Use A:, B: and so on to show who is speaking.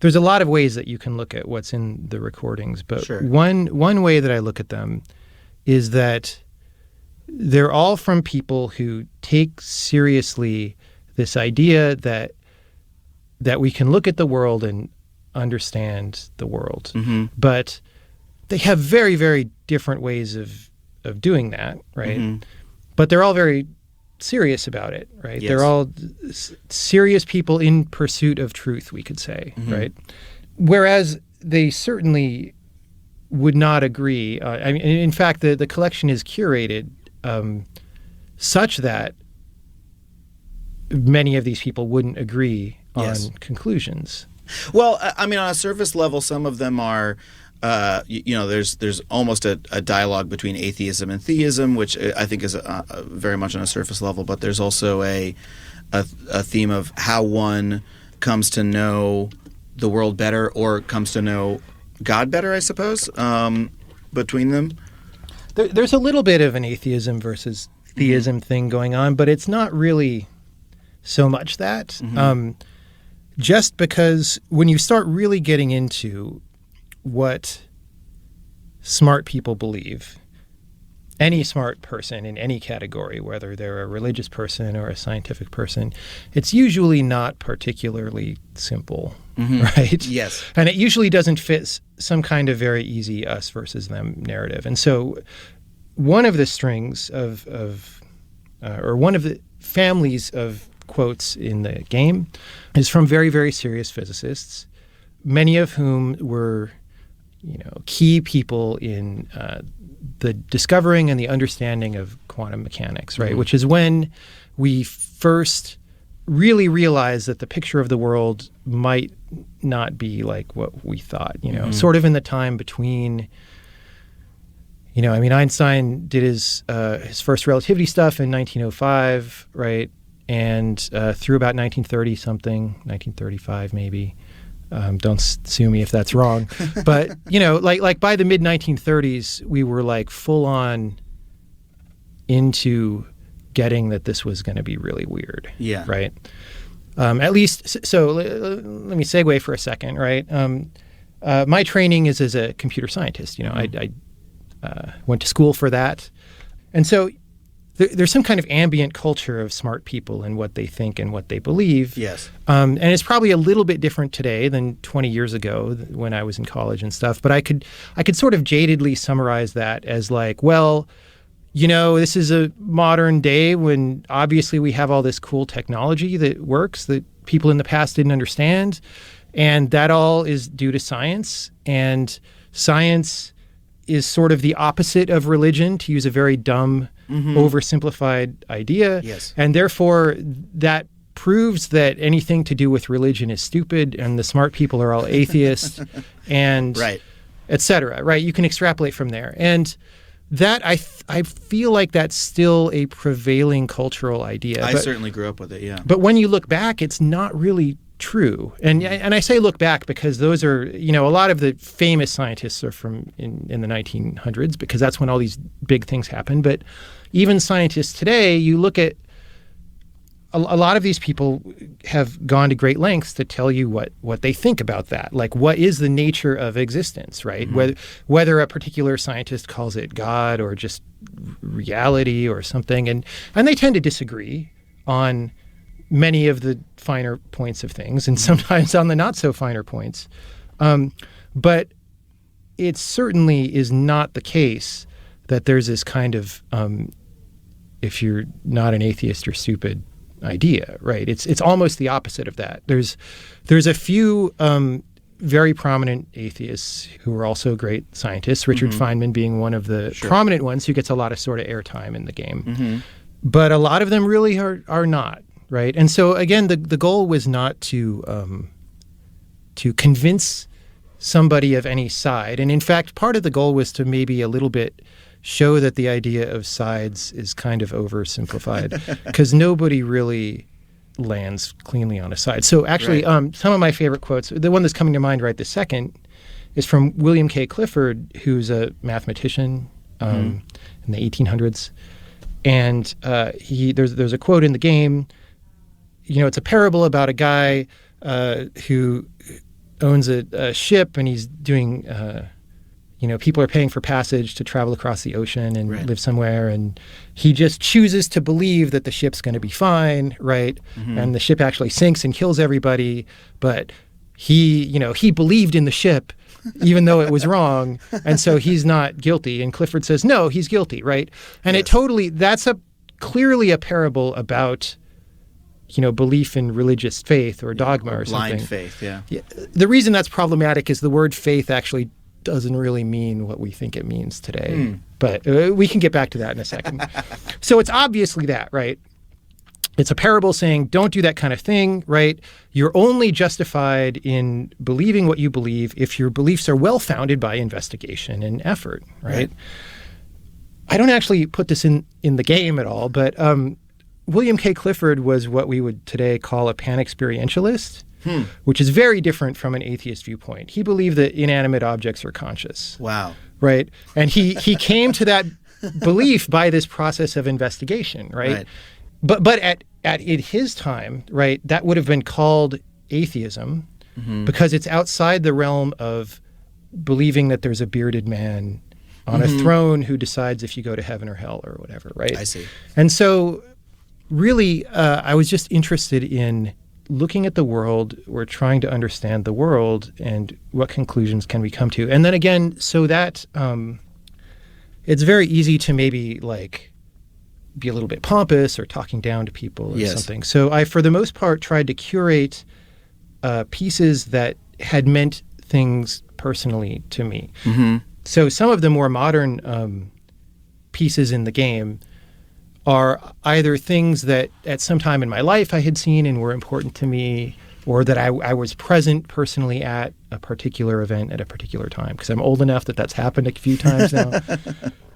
A: there's a lot of ways that you can look at what's in the recordings, but
B: Sure.
A: one way that I look at them is that they're all from people who take seriously this idea that we can look at the world and understand the world.
B: Mm-hmm.
A: But they have very, very different ways of doing that, right?
B: Mm-hmm.
A: But they're all very serious about it, right?
B: Yes.
A: They're all serious people in pursuit of truth, we could say,
B: Mm-hmm.
A: right? Whereas they certainly would not agree. I mean, in fact, the collection is curated such that many of these people wouldn't agree on
B: Yes.
A: conclusions.
B: Well, I mean, on a surface level, some of them are, there's almost a dialogue between atheism and theism, which I think is very much on a surface level. But there's also a theme of how one comes to know the world better or comes to know God better, I suppose, between them.
A: There's a little bit of an atheism versus theism thing going on, but it's not really so much that.
B: Mm-hmm.
A: Just because when you start really getting into what smart people believe, any smart person in any category, whether they're a religious person or a scientific person, it's usually not particularly simple, right?
B: Yes.
A: And it usually doesn't fit some kind of very easy us versus them narrative. And so one of the strings or one of the families of quotes in the game is from very, very serious physicists, many of whom were, key people in the discovering and the understanding of quantum mechanics, right?
B: Mm-hmm.
A: Which is when we first really realized that the picture of the world might not be like what we thought, sort of in the time between, Einstein did his first relativity stuff in 1905, right? And through about 1930-something, 1935 maybe. Don't sue me if that's wrong. But, like by the mid-1930s, we were like full on into getting that this was going to be really weird.
B: Yeah.
A: Right? At least, so let me segue for a second, right? My training is as a computer scientist. I went to school for that. And so there's some kind of ambient culture of smart people and what they think and what they believe.
B: Yes.
A: And it's probably a little bit different today than 20 years ago when I was in college and stuff. But I could sort of jadedly summarize that as like, well, this is a modern day when obviously we have all this cool technology that works that people in the past didn't understand. And that all is due to science. And science is sort of the opposite of religion, to use a very dumb, oversimplified idea.
B: Yes.
A: And therefore, that proves that anything to do with religion is stupid and the smart people are all atheists and
B: Right.
A: et cetera, right? You can extrapolate from there. And that, I feel like that's still a prevailing cultural idea.
B: I certainly grew up with it, yeah.
A: But when you look back, it's not really true. And I say look back because those are, a lot of the famous scientists are from in the 1900s because that's when all these big things happened. But even scientists today, you look at a lot of these people have gone to great lengths to tell you what they think about that. Like, what is the nature of existence, right?
B: Mm-hmm.
A: Whether a particular scientist calls it God or just reality or something. And they tend to disagree on many of the finer points of things and sometimes on the not so finer points. But it certainly is not the case that there's this kind of, if you're not an atheist, you're stupid idea, right? It's almost the opposite of that. There's a few very prominent atheists who are also great scientists, Richard Feynman being one of the prominent ones who gets a lot of sort of airtime in the game. But a lot of them really are not, right? And so again, the goal was not to convince somebody of any side. And in fact, part of the goal was to maybe a little bit show that the idea of sides is kind of oversimplified because nobody really lands cleanly on a side. So actually, some of my favorite quotes, the one that's coming to mind right this second, is from William K. Clifford, who's a mathematician in the 1800s. And there's a quote in the game, it's a parable about a guy who owns a ship, and he's doing, people are paying for passage to travel across the ocean and
B: Right.
A: live somewhere, and he just chooses to believe that the ship's going to be fine, right? And the ship actually sinks and kills everybody, but he believed in the ship even though it was wrong, and so he's not guilty. And Clifford says, no, he's guilty, right? And
B: Yes.
A: that's clearly a parable about, belief in religious faith or dogma or something.
B: Blind faith, yeah.
A: Yeah, the reason that's problematic is the word faith actually doesn't really mean what we think it means today. But we can get back to that in a second. So it's obviously that, right? It's a parable saying, don't do that kind of thing, right? You're only justified in believing what you believe if your beliefs are well-founded by investigation and effort, right? I don't actually put this in the game at all, but William K. Clifford was what we would today call a pan-experientialist, which is very different from an atheist viewpoint. He believed that inanimate objects are conscious,
B: Wow.
A: right? And he came to that belief by this process of investigation, right? But at his time, right, that would have been called atheism because it's outside the realm of believing that there's a bearded man on a throne who decides if you go to heaven or hell or whatever, right?
B: I see.
A: And so really, I was just interested in looking at the world. We're trying to understand the world and what conclusions can we come to. And then again, so that it's very easy to maybe be a little bit pompous or talking down to people or something. So I, for the most part, tried to curate pieces that had meant things personally to me. So some of the more modern pieces in the game are either things that at some time in my life I had seen and were important to me, or that I was present personally at a particular event at a particular time, because I'm old enough that that's happened a few times now.